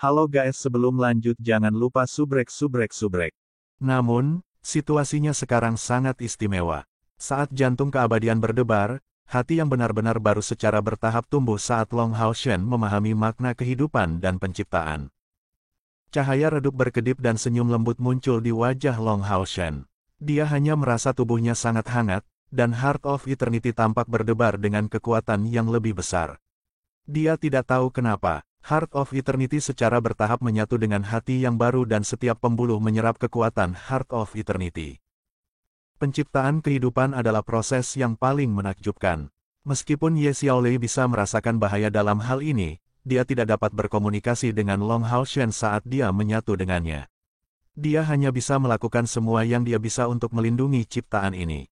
Halo guys, sebelum lanjut jangan lupa subrek. Namun, situasinya sekarang sangat istimewa. Saat jantung keabadian berdebar, hati yang benar-benar baru secara bertahap tumbuh saat Long Hao Shen memahami makna kehidupan dan penciptaan. Cahaya redup berkedip dan senyum lembut muncul di wajah Long Hao Shen. Dia hanya merasa tubuhnya sangat hangat, dan Heart of Eternity tampak berdebar dengan kekuatan yang lebih besar. Dia tidak tahu kenapa. Heart of Eternity secara bertahap menyatu dengan hati yang baru dan setiap pembuluh menyerap kekuatan Heart of Eternity. Penciptaan kehidupan adalah proses yang paling menakjubkan. Meskipun Ye Xiaolei bisa merasakan bahaya dalam hal ini, dia tidak dapat berkomunikasi dengan Long Hao Shen saat dia menyatu dengannya. Dia hanya bisa melakukan semua yang dia bisa untuk melindungi ciptaan ini.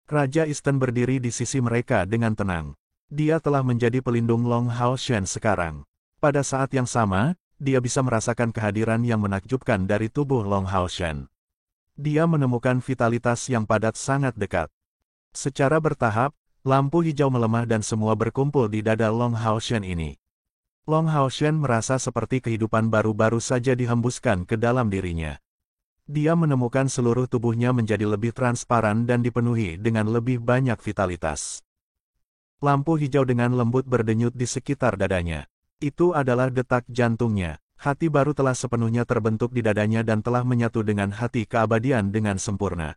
Raja Eastern berdiri di sisi mereka dengan tenang. Dia telah menjadi pelindung Long Hao Shen sekarang. Pada saat yang sama, dia bisa merasakan kehadiran yang menakjubkan dari tubuh Long Hao Shen. Dia menemukan vitalitas yang padat sangat dekat. Secara bertahap, lampu hijau melemah dan semua berkumpul di dada Long Hao Shen ini. Long Hao Shen merasa seperti kehidupan baru-baru saja dihembuskan ke dalam dirinya. Dia menemukan seluruh tubuhnya menjadi lebih transparan dan dipenuhi dengan lebih banyak vitalitas. Lampu hijau dengan lembut berdenyut di sekitar dadanya. Itu adalah detak jantungnya. Hati baru telah sepenuhnya terbentuk di dadanya dan telah menyatu dengan hati keabadian dengan sempurna.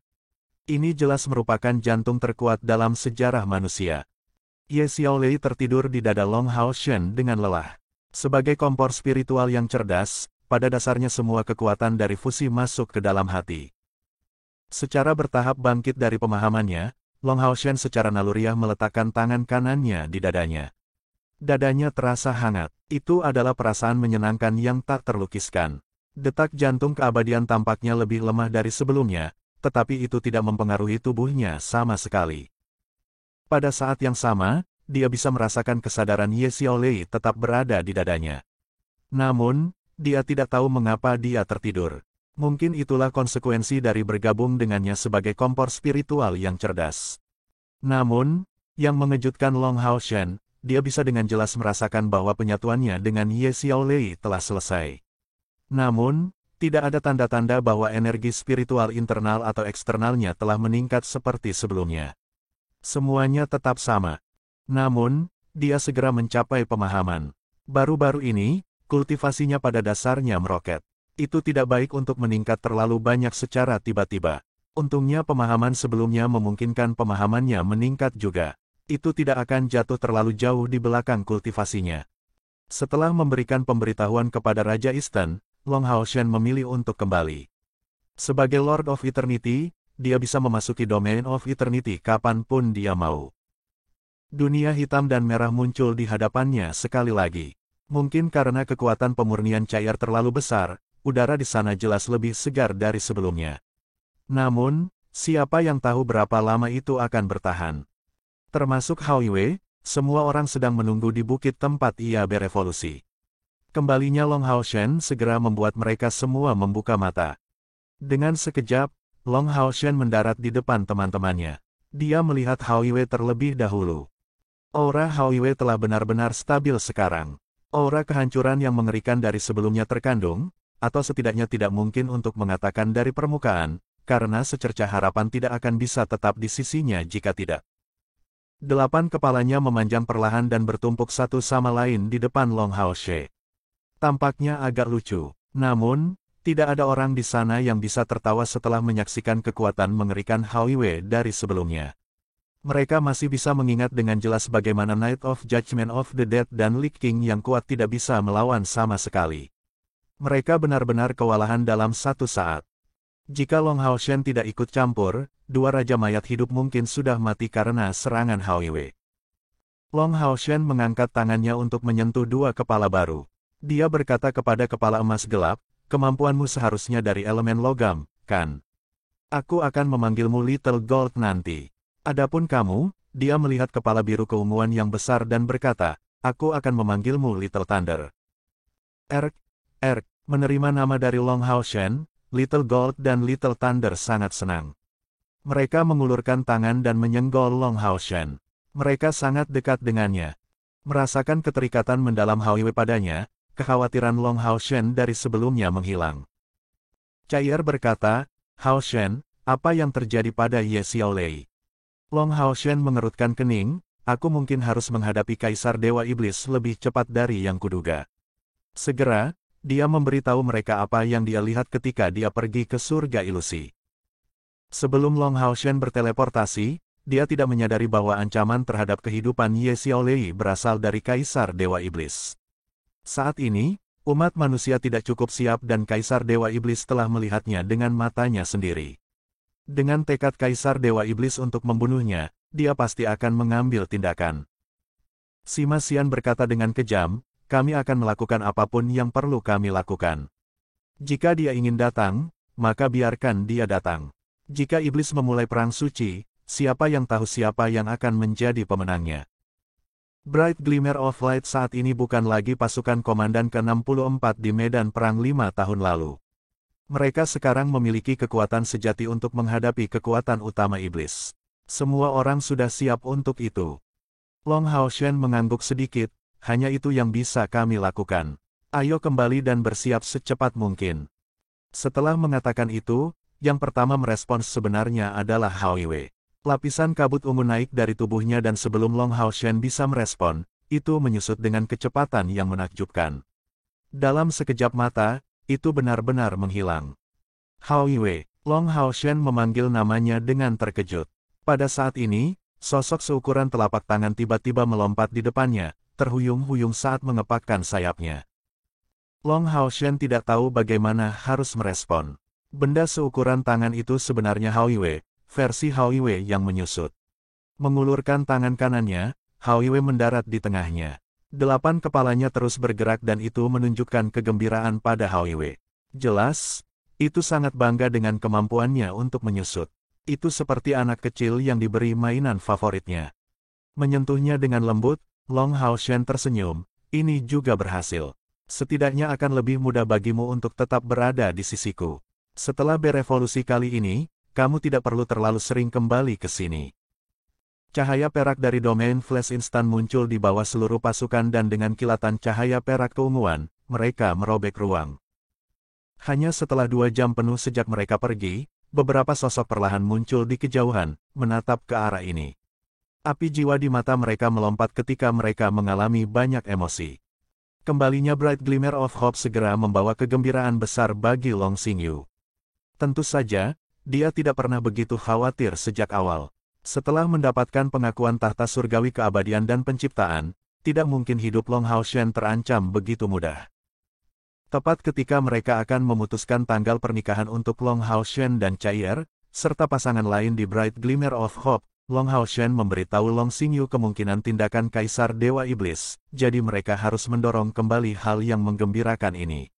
Ini jelas merupakan jantung terkuat dalam sejarah manusia. Ye Xiaolei tertidur di dada Long Hao Shen dengan lelah. Sebagai kompor spiritual yang cerdas, pada dasarnya semua kekuatan dari fusi masuk ke dalam hati. Secara bertahap bangkit dari pemahamannya, Long Hao Shen secara naluriah meletakkan tangan kanannya di dadanya. Dadanya terasa hangat. Itu adalah perasaan menyenangkan yang tak terlukiskan. Detak jantung keabadian tampaknya lebih lemah dari sebelumnya, tetapi itu tidak mempengaruhi tubuhnya sama sekali. Pada saat yang sama, dia bisa merasakan kesadaran Ye Xiaolei tetap berada di dadanya. Namun, dia tidak tahu mengapa dia tertidur. Mungkin itulah konsekuensi dari bergabung dengannya sebagai kompor spiritual yang cerdas. Namun, yang mengejutkan Long Hao Shen, dia bisa dengan jelas merasakan bahwa penyatuannya dengan Ye Xiaolei telah selesai. Namun, tidak ada tanda-tanda bahwa energi spiritual internal atau eksternalnya telah meningkat seperti sebelumnya. Semuanya tetap sama. Namun, dia segera mencapai pemahaman. Baru-baru ini, kultivasinya pada dasarnya meroket. Itu tidak baik untuk meningkat terlalu banyak secara tiba-tiba. Untungnya pemahaman sebelumnya memungkinkan pemahamannya meningkat juga. Itu tidak akan jatuh terlalu jauh di belakang kultivasinya. Setelah memberikan pemberitahuan kepada Raja Eastern, Long Hao Shen memilih untuk kembali. Sebagai Lord of Eternity, dia bisa memasuki Domain of Eternity kapanpun dia mau. Dunia hitam dan merah muncul di hadapannya sekali lagi. Mungkin karena kekuatan pemurnian cair terlalu besar, udara di sana jelas lebih segar dari sebelumnya. Namun, siapa yang tahu berapa lama itu akan bertahan? Termasuk Hao Yue, semua orang sedang menunggu di bukit tempat ia berevolusi. Kembalinya Long Hao Shen segera membuat mereka semua membuka mata. Dengan sekejap, Long Hao Shen mendarat di depan teman-temannya. Dia melihat Hao Yue terlebih dahulu. Aura Hao Yue telah benar-benar stabil sekarang. Aura kehancuran yang mengerikan dari sebelumnya terkandung, atau setidaknya tidak mungkin untuk mengatakan dari permukaan, karena secercah harapan tidak akan bisa tetap di sisinya jika tidak. 8 kepalanya memanjang perlahan dan bertumpuk satu sama lain di depan Long Hao Shen. Tampaknya agak lucu. Namun, tidak ada orang di sana yang bisa tertawa setelah menyaksikan kekuatan mengerikan Hao Yue dari sebelumnya. Mereka masih bisa mengingat dengan jelas bagaimana Night of Judgment of the Dead dan Lich King yang kuat tidak bisa melawan sama sekali. Mereka benar-benar kewalahan dalam satu saat. Jika Long Hao Shen tidak ikut campur, dua raja mayat hidup mungkin sudah mati karena serangan Hao Yue. Long Hao Shen mengangkat tangannya untuk menyentuh dua kepala baru. Dia berkata kepada kepala emas gelap, kemampuanmu seharusnya dari elemen logam, kan? Aku akan memanggilmu Little Gold nanti. Adapun kamu, dia melihat kepala biru keunguan yang besar dan berkata, aku akan memanggilmu Little Thunder. Menerima nama dari Long Hao Shen, Little Gold dan Little Thunder sangat senang. Mereka mengulurkan tangan dan menyenggol Long Hao Shen. Mereka sangat dekat dengannya. Merasakan keterikatan mendalam Hao Yue padanya, kekhawatiran Long Haoshen dari sebelumnya menghilang. Chai'er berkata, "Haoshen, apa yang terjadi pada Ye Xiaolei?" Long Haoshen mengerutkan kening, "Aku mungkin harus menghadapi Kaisar Dewa Iblis lebih cepat dari yang kuduga." Segera, dia memberitahu mereka apa yang dia lihat ketika dia pergi ke surga ilusi. Sebelum Long Haoshen berteleportasi, dia tidak menyadari bahwa ancaman terhadap kehidupan Ye Xiaolei berasal dari Kaisar Dewa Iblis. Saat ini, umat manusia tidak cukup siap dan Kaisar Dewa Iblis telah melihatnya dengan matanya sendiri. Dengan tekad Kaisar Dewa Iblis untuk membunuhnya, dia pasti akan mengambil tindakan. Sima Xian berkata dengan kejam, "Kami akan melakukan apapun yang perlu kami lakukan. Jika dia ingin datang, maka biarkan dia datang. Jika iblis memulai perang suci, siapa yang tahu siapa yang akan menjadi pemenangnya?" Bright Glimmer of Light saat ini bukan lagi pasukan komandan ke-64 di medan perang 5 tahun lalu. Mereka sekarang memiliki kekuatan sejati untuk menghadapi kekuatan utama iblis. Semua orang sudah siap untuk itu. Long Haoshen mengangguk sedikit, "Hanya itu yang bisa kami lakukan. Ayo kembali dan bersiap secepat mungkin." Setelah mengatakan itu, yang pertama merespons sebenarnya adalah Hao Yue. Lapisan kabut ungu naik dari tubuhnya dan sebelum Long Haoshen bisa merespon, itu menyusut dengan kecepatan yang menakjubkan. Dalam sekejap mata, itu benar-benar menghilang. "Hao Yue," Long Haoshen memanggil namanya dengan terkejut. Pada saat ini, sosok seukuran telapak tangan tiba-tiba melompat di depannya, terhuyung-huyung saat mengepakkan sayapnya. Long Haoshen tidak tahu bagaimana harus merespon. Benda seukuran tangan itu sebenarnya Hao Yue, versi Hao Yue yang menyusut. Mengulurkan tangan kanannya, Hao Yue mendarat di tengahnya. 8 kepalanya terus bergerak dan itu menunjukkan kegembiraan pada Hao Yue. Jelas, itu sangat bangga dengan kemampuannya untuk menyusut. Itu seperti anak kecil yang diberi mainan favoritnya. Menyentuhnya dengan lembut, Long Haoshen tersenyum, "Ini juga berhasil. Setidaknya akan lebih mudah bagimu untuk tetap berada di sisiku. Setelah berevolusi kali ini, kamu tidak perlu terlalu sering kembali ke sini." Cahaya perak dari domain flash instan muncul di bawah seluruh pasukan dan dengan kilatan cahaya perak keunguan, mereka merobek ruang. Hanya setelah 2 jam penuh sejak mereka pergi, beberapa sosok perlahan muncul di kejauhan, menatap ke arah ini. Api jiwa di mata mereka melompat ketika mereka mengalami banyak emosi. Kembalinya Bright Glimmer of Hope segera membawa kegembiraan besar bagi Long Xingyu. Tentu saja, dia tidak pernah begitu khawatir sejak awal. Setelah mendapatkan pengakuan tahta surgawi keabadian dan penciptaan, tidak mungkin hidup Long Haoshen terancam begitu mudah. Tepat ketika mereka akan memutuskan tanggal pernikahan untuk Long Haoshen dan Chai'er, serta pasangan lain di Bright Glimmer of Hope, Long Haoshen memberitahu Long Xingyu kemungkinan tindakan Kaisar Dewa Iblis, jadi mereka harus mendorong kembali hal yang menggembirakan ini.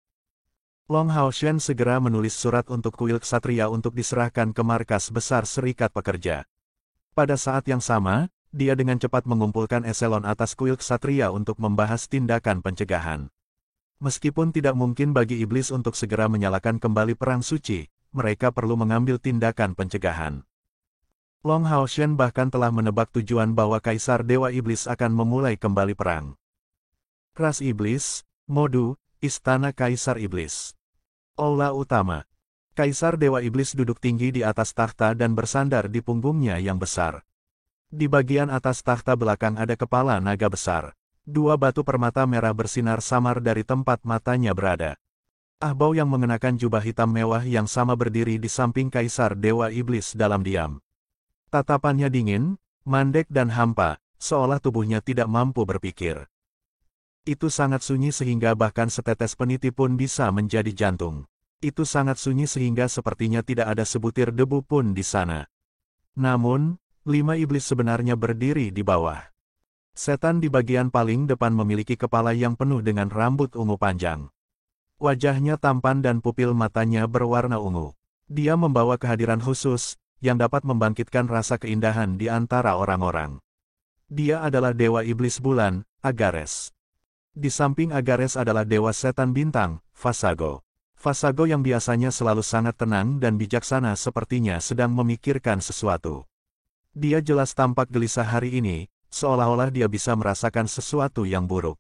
Long Haoshen segera menulis surat untuk kuil ksatria untuk diserahkan ke markas besar Serikat Pekerja. Pada saat yang sama, dia dengan cepat mengumpulkan eselon atas kuil ksatria untuk membahas tindakan pencegahan. Meskipun tidak mungkin bagi iblis untuk segera menyalakan kembali perang suci, mereka perlu mengambil tindakan pencegahan. Long Haoshen bahkan telah menebak tujuan bahwa Kaisar Dewa Iblis akan memulai kembali perang. Ras Iblis, Modu, Istana Kaisar Iblis. Aula Utama. Kaisar Dewa Iblis duduk tinggi di atas takhta dan bersandar di punggungnya yang besar. Di bagian atas takhta belakang ada kepala naga besar. 2 batu permata merah bersinar samar dari tempat matanya berada. Ahbau yang mengenakan jubah hitam mewah yang sama berdiri di samping Kaisar Dewa Iblis dalam diam. Tatapannya dingin, mandek dan hampa, seolah tubuhnya tidak mampu berpikir. Itu sangat sunyi sehingga bahkan setetes peniti pun bisa menjadi jantung. Itu sangat sunyi sehingga sepertinya tidak ada sebutir debu pun di sana. Namun, 5 iblis sebenarnya berdiri di bawah. Setan di bagian paling depan memiliki kepala yang penuh dengan rambut ungu panjang. Wajahnya tampan dan pupil matanya berwarna ungu. Dia membawa kehadiran khusus, yang dapat membangkitkan rasa keindahan di antara orang-orang. Dia adalah Dewa Iblis Bulan, Agares. Di samping Agares adalah Dewa Setan Bintang, Vasago. Vasago yang biasanya selalu sangat tenang dan bijaksana sepertinya sedang memikirkan sesuatu. Dia jelas tampak gelisah hari ini, seolah-olah dia bisa merasakan sesuatu yang buruk.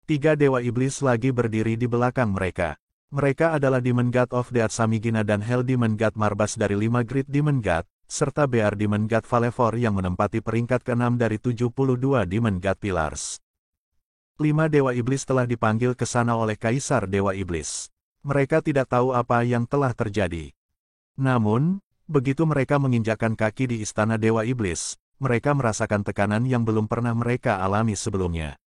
Tiga dewa iblis lagi berdiri di belakang mereka. Mereka adalah Demon God of Death Samigina dan Hell Demon God Marbas dari 5 Great Demon God, serta Bear Demon God Valevor yang menempati peringkat ke-6 dari 72 Demon God Pillars. 5 dewa iblis telah dipanggil ke sana oleh Kaisar Dewa Iblis. Mereka tidak tahu apa yang telah terjadi. Namun, begitu mereka menginjakkan kaki di istana Dewa Iblis, mereka merasakan tekanan yang belum pernah mereka alami sebelumnya.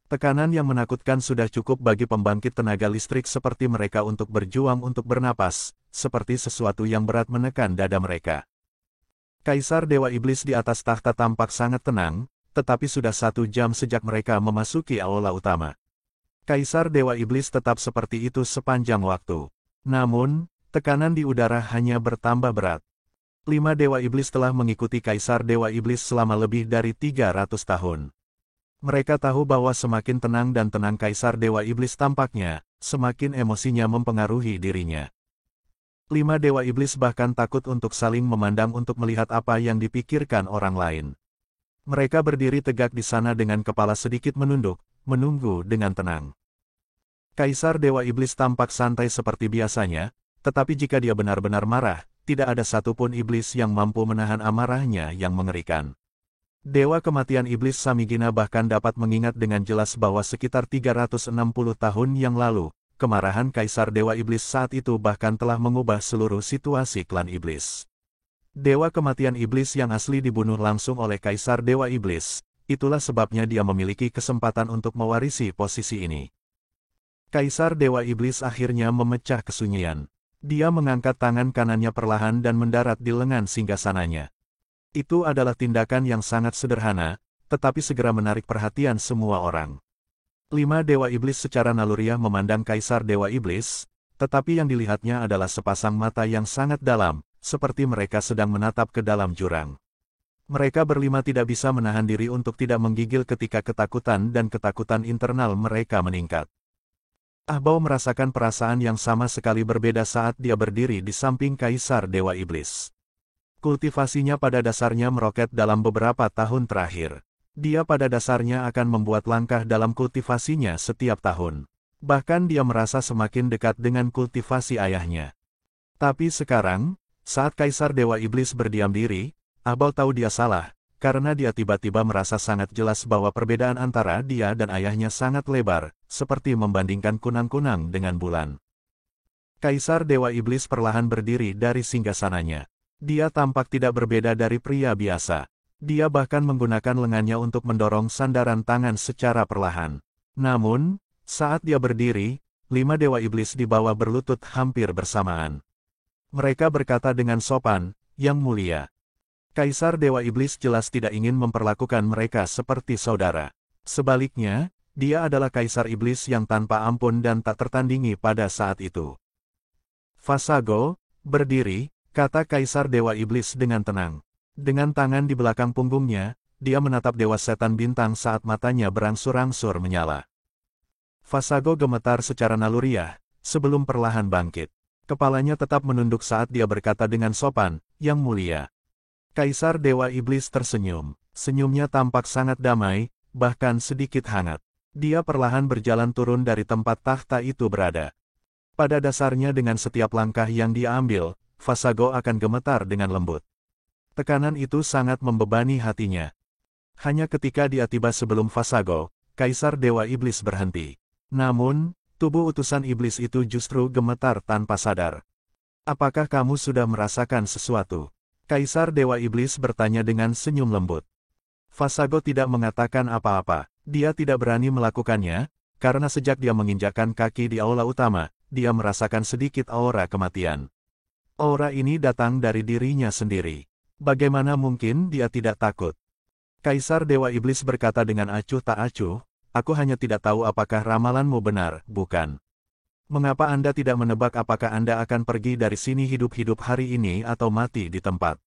Tekanan yang menakutkan sudah cukup bagi pembangkit tenaga listrik seperti mereka untuk berjuang untuk bernapas, seperti sesuatu yang berat menekan dada mereka. Kaisar Dewa Iblis di atas tahta tampak sangat tenang, tetapi sudah 1 jam sejak mereka memasuki aula utama. Kaisar Dewa Iblis tetap seperti itu sepanjang waktu. Namun, tekanan di udara hanya bertambah berat. 5 Dewa Iblis telah mengikuti Kaisar Dewa Iblis selama lebih dari 300 tahun. Mereka tahu bahwa semakin tenang dan tenang Kaisar Dewa Iblis tampaknya, semakin emosinya mempengaruhi dirinya. 5 Dewa Iblis bahkan takut untuk saling memandang untuk melihat apa yang dipikirkan orang lain. Mereka berdiri tegak di sana dengan kepala sedikit menunduk, menunggu dengan tenang. Kaisar Dewa Iblis tampak santai seperti biasanya, tetapi jika dia benar-benar marah, tidak ada satupun iblis yang mampu menahan amarahnya yang mengerikan. Dewa Kematian Iblis Samigina bahkan dapat mengingat dengan jelas bahwa sekitar 360 tahun yang lalu, kemarahan Kaisar Dewa Iblis saat itu bahkan telah mengubah seluruh situasi klan Iblis. Dewa Kematian Iblis yang asli dibunuh langsung oleh Kaisar Dewa Iblis, itulah sebabnya dia memiliki kesempatan untuk mewarisi posisi ini. Kaisar Dewa Iblis akhirnya memecah kesunyian. Dia mengangkat tangan kanannya perlahan dan mendarat di lengan singgasananya. Itu adalah tindakan yang sangat sederhana, tetapi segera menarik perhatian semua orang. 5 Dewa Iblis secara naluriah memandang Kaisar Dewa Iblis, tetapi yang dilihatnya adalah sepasang mata yang sangat dalam, seperti mereka sedang menatap ke dalam jurang. Mereka berlima tidak bisa menahan diri untuk tidak menggigil ketika ketakutan dan ketakutan internal mereka meningkat. Ahbao merasakan perasaan yang sama sekali berbeda saat dia berdiri di samping Kaisar Dewa Iblis. Kultivasinya pada dasarnya meroket dalam beberapa tahun terakhir. Dia pada dasarnya akan membuat langkah dalam kultivasinya setiap tahun. Bahkan dia merasa semakin dekat dengan kultivasi ayahnya. Tapi sekarang, saat Kaisar Dewa Iblis berdiam diri, Ahbao tahu dia salah, karena dia tiba-tiba merasa sangat jelas bahwa perbedaan antara dia dan ayahnya sangat lebar, seperti membandingkan kunang-kunang dengan bulan. Kaisar Dewa Iblis perlahan berdiri dari singgasananya. Dia tampak tidak berbeda dari pria biasa. Dia bahkan menggunakan lengannya untuk mendorong sandaran tangan secara perlahan. Namun, saat dia berdiri, 5 Dewa Iblis di bawah berlutut hampir bersamaan. Mereka berkata dengan sopan, "Yang mulia." Kaisar Dewa Iblis jelas tidak ingin memperlakukan mereka seperti saudara. Sebaliknya, dia adalah Kaisar Iblis yang tanpa ampun dan tak tertandingi pada saat itu. "Vasago, berdiri," kata Kaisar Dewa Iblis dengan tenang. Dengan tangan di belakang punggungnya, dia menatap Dewa Setan Bintang saat matanya berangsur-angsur menyala. Vasago gemetar secara naluriah, sebelum perlahan bangkit. Kepalanya tetap menunduk saat dia berkata dengan sopan, "Yang mulia." Kaisar Dewa Iblis tersenyum. Senyumnya tampak sangat damai, bahkan sedikit hangat. Dia perlahan berjalan turun dari tempat tahta itu berada. Pada dasarnya dengan setiap langkah yang dia ambil, Vasago akan gemetar dengan lembut. Tekanan itu sangat membebani hatinya. Hanya ketika dia tiba sebelum Vasago, Kaisar Dewa Iblis berhenti. Namun, tubuh utusan iblis itu justru gemetar tanpa sadar. "Apakah kamu sudah merasakan sesuatu?" Kaisar Dewa Iblis bertanya dengan senyum lembut. Vasago tidak mengatakan apa-apa. Dia tidak berani melakukannya, karena sejak dia menginjakkan kaki di aula utama, dia merasakan sedikit aura kematian. Aura ini datang dari dirinya sendiri. Bagaimana mungkin dia tidak takut? Kaisar Dewa Iblis berkata dengan acuh tak acuh, "Aku hanya tidak tahu apakah ramalanmu benar, bukan? Mengapa Anda tidak menebak apakah Anda akan pergi dari sini hidup-hidup hari ini atau mati di tempat?"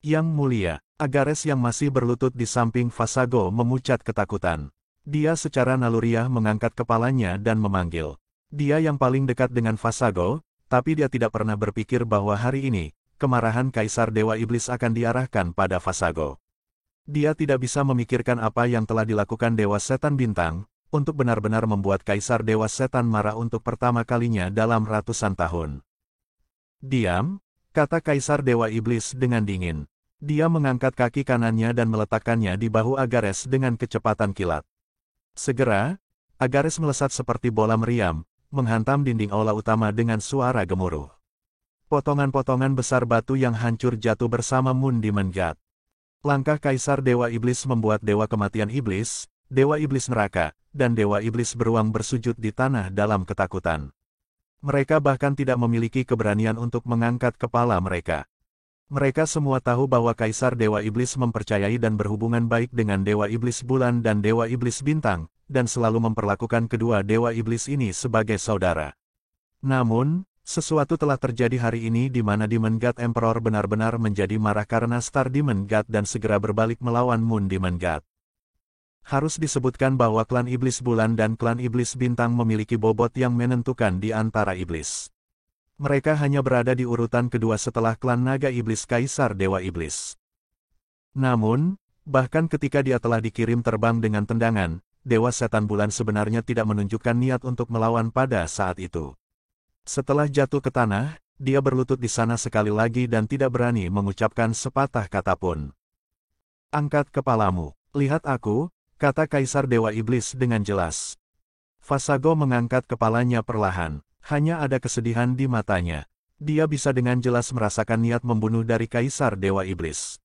"Yang mulia," Agares yang masih berlutut di samping Vasago memucat ketakutan. Dia secara naluriah mengangkat kepalanya dan memanggil. Dia yang paling dekat dengan Vasago, tapi dia tidak pernah berpikir bahwa hari ini, kemarahan Kaisar Dewa Iblis akan diarahkan pada Vasago. Dia tidak bisa memikirkan apa yang telah dilakukan Dewa Setan Bintang, untuk benar-benar membuat Kaisar Dewa Setan marah untuk pertama kalinya dalam ratusan tahun. Diam, kata Kaisar Dewa Iblis dengan dingin. Dia mengangkat kaki kanannya dan meletakkannya di bahu Agares dengan kecepatan kilat. Segera, Agares melesat seperti bola meriam, menghantam dinding aula utama dengan suara gemuruh. Potongan-potongan besar batu yang hancur jatuh bersama Moon Demon God. Langkah Kaisar Dewa Iblis membuat Dewa Kematian Iblis, Dewa Iblis Neraka, dan Dewa Iblis Beruang bersujud di tanah dalam ketakutan. Mereka bahkan tidak memiliki keberanian untuk mengangkat kepala mereka. Mereka semua tahu bahwa Kaisar Dewa Iblis mempercayai dan berhubungan baik dengan Dewa Iblis Bulan dan Dewa Iblis Bintang, dan selalu memperlakukan kedua Dewa Iblis ini sebagai saudara. Namun, sesuatu telah terjadi hari ini di mana Demon God Emperor benar-benar menjadi marah karena Star Demon God dan segera berbalik melawan Moon Demon God. Harus disebutkan bahwa klan Iblis Bulan dan klan Iblis Bintang memiliki bobot yang menentukan di antara iblis. Mereka hanya berada di urutan kedua setelah klan Naga Iblis Kaisar Dewa Iblis. Namun, bahkan ketika dia telah dikirim terbang dengan tendangan, Dewa Setan Bulan sebenarnya tidak menunjukkan niat untuk melawan pada saat itu. Setelah jatuh ke tanah, dia berlutut di sana sekali lagi dan tidak berani mengucapkan sepatah kata pun. Angkat kepalamu, lihat aku, kata Kaisar Dewa Iblis dengan jelas. Fasago mengangkat kepalanya perlahan, hanya ada kesedihan di matanya. Dia bisa dengan jelas merasakan niat membunuh dari Kaisar Dewa Iblis.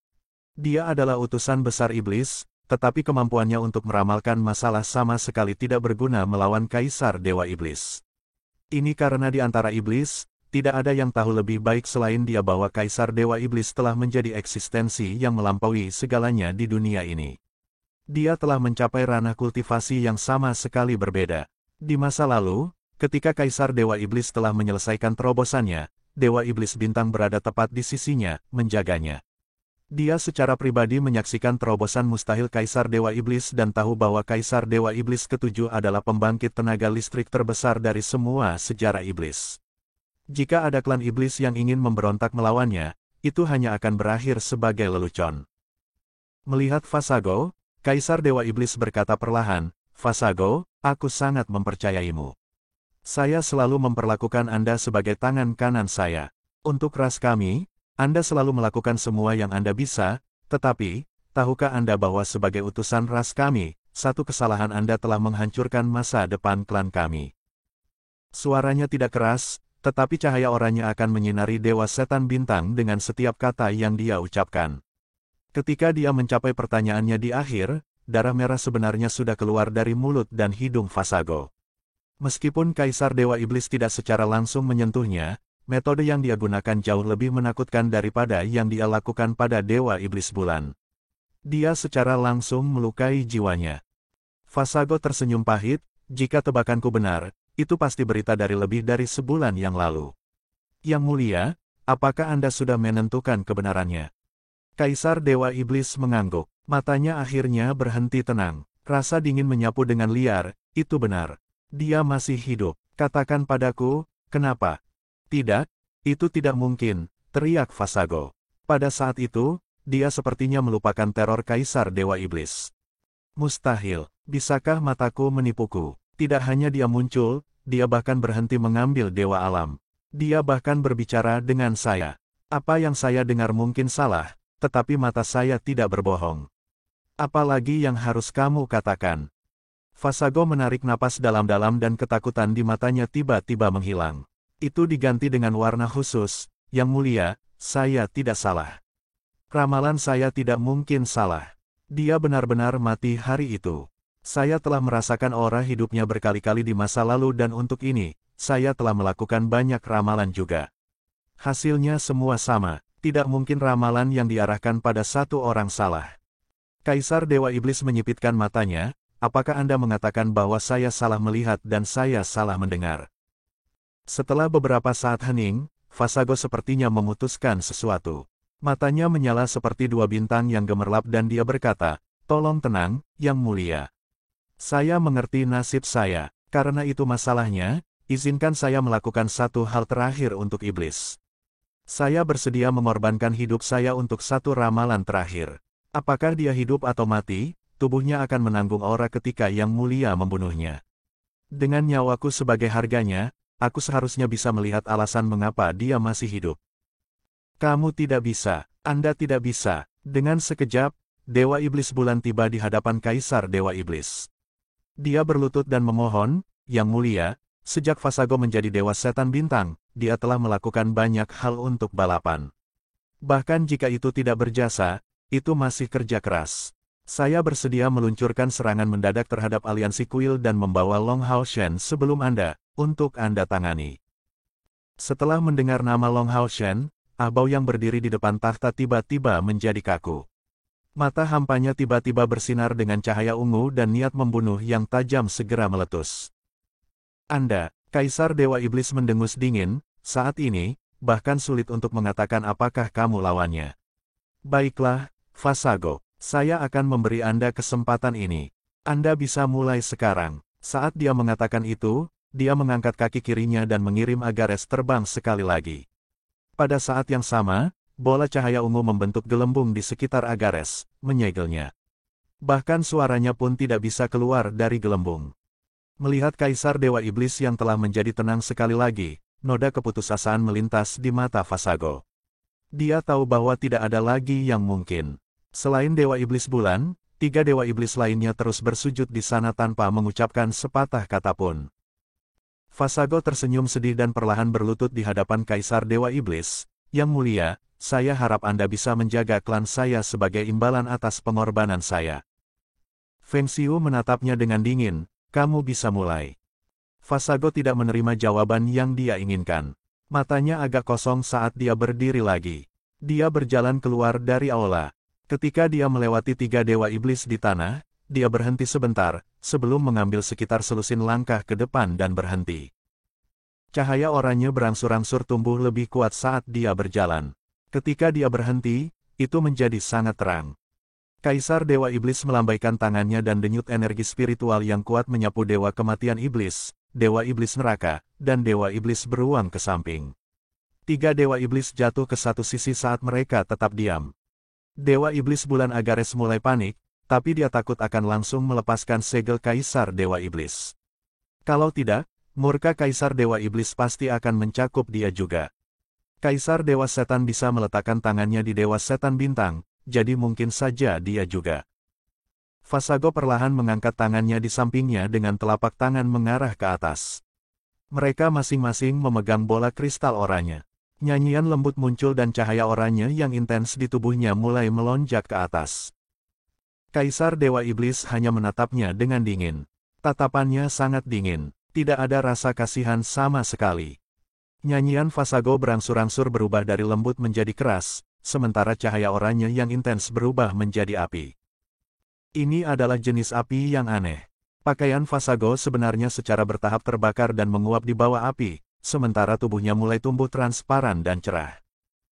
Dia adalah utusan besar iblis, tetapi kemampuannya untuk meramalkan masalah sama sekali tidak berguna melawan Kaisar Dewa Iblis. Ini karena di antara iblis, tidak ada yang tahu lebih baik selain dia bahwa Kaisar Dewa Iblis telah menjadi eksistensi yang melampaui segalanya di dunia ini. Dia telah mencapai ranah kultivasi yang sama sekali berbeda. Di masa lalu, ketika Kaisar Dewa Iblis telah menyelesaikan terobosannya, Dewa Iblis Bintang berada tepat di sisinya, menjaganya. Dia secara pribadi menyaksikan terobosan mustahil Kaisar Dewa Iblis dan tahu bahwa Kaisar Dewa Iblis ke-7 adalah pembangkit tenaga listrik terbesar dari semua sejarah iblis. Jika ada klan iblis yang ingin memberontak melawannya, itu hanya akan berakhir sebagai lelucon. Melihat Fasago, Kaisar Dewa Iblis berkata perlahan, "Fasago, aku sangat mempercayaimu. Saya selalu memperlakukan Anda sebagai tangan kanan saya. Untuk ras kami, Anda selalu melakukan semua yang Anda bisa, tetapi, tahukah Anda bahwa sebagai utusan ras kami, satu kesalahan Anda telah menghancurkan masa depan klan kami?" Suaranya tidak keras, tetapi cahaya oranye akan menyinari Dewa Setan Bintang dengan setiap kata yang dia ucapkan. Ketika dia mencapai pertanyaannya di akhir, darah merah sebenarnya sudah keluar dari mulut dan hidung Fasago. Meskipun Kaisar Dewa Iblis tidak secara langsung menyentuhnya, metode yang dia gunakan jauh lebih menakutkan daripada yang dia lakukan pada Dewa Iblis Bulan. Dia secara langsung melukai jiwanya. Fasago tersenyum pahit, "Jika tebakanku benar, itu pasti berita dari lebih dari sebulan yang lalu. Yang mulia, apakah Anda sudah menentukan kebenarannya?" Kaisar Dewa Iblis mengangguk. Matanya akhirnya berhenti tenang. Rasa dingin menyapu dengan liar, "Itu benar. Dia masih hidup. Katakan padaku, kenapa?" "Tidak, itu tidak mungkin," teriak Fasago. Pada saat itu, dia sepertinya melupakan teror Kaisar Dewa Iblis. "Mustahil, bisakah mataku menipuku? Tidak hanya dia muncul, dia bahkan berhenti mengambil Dewa Alam. Dia bahkan berbicara dengan saya. Apa yang saya dengar mungkin salah, tetapi mata saya tidak berbohong. Apalagi yang harus kamu katakan?" Fasago menarik napas dalam-dalam dan ketakutan di matanya tiba-tiba menghilang. Itu diganti dengan warna khusus, "Yang mulia, saya tidak salah. Ramalan saya tidak mungkin salah. Dia benar-benar mati hari itu. Saya telah merasakan aura hidupnya berkali-kali di masa lalu dan untuk ini, saya telah melakukan banyak ramalan juga. Hasilnya semua sama, tidak mungkin ramalan yang diarahkan pada satu orang salah." Kaisar Dewa Iblis menyipitkan matanya, "Apakah Anda mengatakan bahwa saya salah melihat dan saya salah mendengar?" Setelah beberapa saat hening, Fasago sepertinya memutuskan sesuatu. Matanya menyala seperti dua bintang yang gemerlap dan dia berkata, "Tolong tenang, Yang Mulia. Saya mengerti nasib saya. Karena itu masalahnya, izinkan saya melakukan satu hal terakhir untuk iblis. Saya bersedia mengorbankan hidup saya untuk satu ramalan terakhir. Apakah dia hidup atau mati, tubuhnya akan menanggung aura ketika Yang Mulia membunuhnya. Dengan nyawaku sebagai harganya, aku seharusnya bisa melihat alasan mengapa dia masih hidup. Kamu tidak bisa, Anda tidak bisa. Dengan sekejap, Dewa Iblis Bulan tiba di hadapan Kaisar Dewa Iblis. Dia berlutut dan memohon, Yang Mulia, sejak Vasago menjadi Dewa Setan Bintang, dia telah melakukan banyak hal untuk balapan. Bahkan jika itu tidak berjasa, itu masih kerja keras. Saya bersedia meluncurkan serangan mendadak terhadap aliansi kuil dan membawa Long Hao Shen sebelum Anda, untuk Anda tangani. Setelah mendengar nama Long Hao Shen, Ahbao yang berdiri di depan takhta tiba-tiba menjadi kaku. Mata hampanya tiba-tiba bersinar dengan cahaya ungu dan niat membunuh yang tajam segera meletus. Anda, Kaisar Dewa Iblis mendengus dingin, saat ini, bahkan sulit untuk mengatakan apakah kamu lawannya. Baiklah, Vasago, saya akan memberi Anda kesempatan ini. Anda bisa mulai sekarang. Saat dia mengatakan itu, dia mengangkat kaki kirinya dan mengirim Agares terbang sekali lagi. Pada saat yang sama, bola cahaya ungu membentuk gelembung di sekitar Agares, menyegelnya. Bahkan suaranya pun tidak bisa keluar dari gelembung. Melihat Kaisar Dewa Iblis yang telah menjadi tenang sekali lagi, noda keputusasaan melintas di mata Vasago. Dia tahu bahwa tidak ada lagi yang mungkin. Selain Dewa Iblis Bulan, 3 Dewa Iblis lainnya terus bersujud di sana tanpa mengucapkan sepatah kata pun. Vasago tersenyum sedih dan perlahan berlutut di hadapan Kaisar Dewa Iblis. Yang Mulia, saya harap Anda bisa menjaga klan saya sebagai imbalan atas pengorbanan saya. Feng Xiu menatapnya dengan dingin, kamu bisa mulai. Vasago tidak menerima jawaban yang dia inginkan. Matanya agak kosong saat dia berdiri lagi. Dia berjalan keluar dari aula. Ketika dia melewati 3 Dewa Iblis di tanah, dia berhenti sebentar, sebelum mengambil sekitar selusin langkah ke depan dan berhenti. Cahaya oranye berangsur-angsur tumbuh lebih kuat saat dia berjalan. Ketika dia berhenti, itu menjadi sangat terang. Kaisar Dewa Iblis melambaikan tangannya dan denyut energi spiritual yang kuat menyapu Dewa Kematian Iblis, Dewa Iblis Neraka, dan Dewa Iblis beruang ke samping. 3 Dewa Iblis jatuh ke satu sisi saat mereka tetap diam. Dewa Iblis Bulan Agares mulai panik, tapi dia takut akan langsung melepaskan segel Kaisar Dewa Iblis. Kalau tidak, murka Kaisar Dewa Iblis pasti akan mencakup dia juga. Kaisar Dewa Setan bisa meletakkan tangannya di Dewa Setan Bintang, jadi mungkin saja dia juga. Vasago perlahan mengangkat tangannya di sampingnya dengan telapak tangan mengarah ke atas. Mereka masing-masing memegang bola kristal oranye. Nyanyian lembut muncul dan cahaya oranye yang intens di tubuhnya mulai melonjak ke atas. Kaisar Dewa Iblis hanya menatapnya dengan dingin. Tatapannya sangat dingin, tidak ada rasa kasihan sama sekali. Nyanyian Vasago berangsur-angsur berubah dari lembut menjadi keras, sementara cahaya oranye yang intens berubah menjadi api. Ini adalah jenis api yang aneh. Pakaian Vasago sebenarnya secara bertahap terbakar dan menguap di bawah api, sementara tubuhnya mulai tumbuh transparan dan cerah.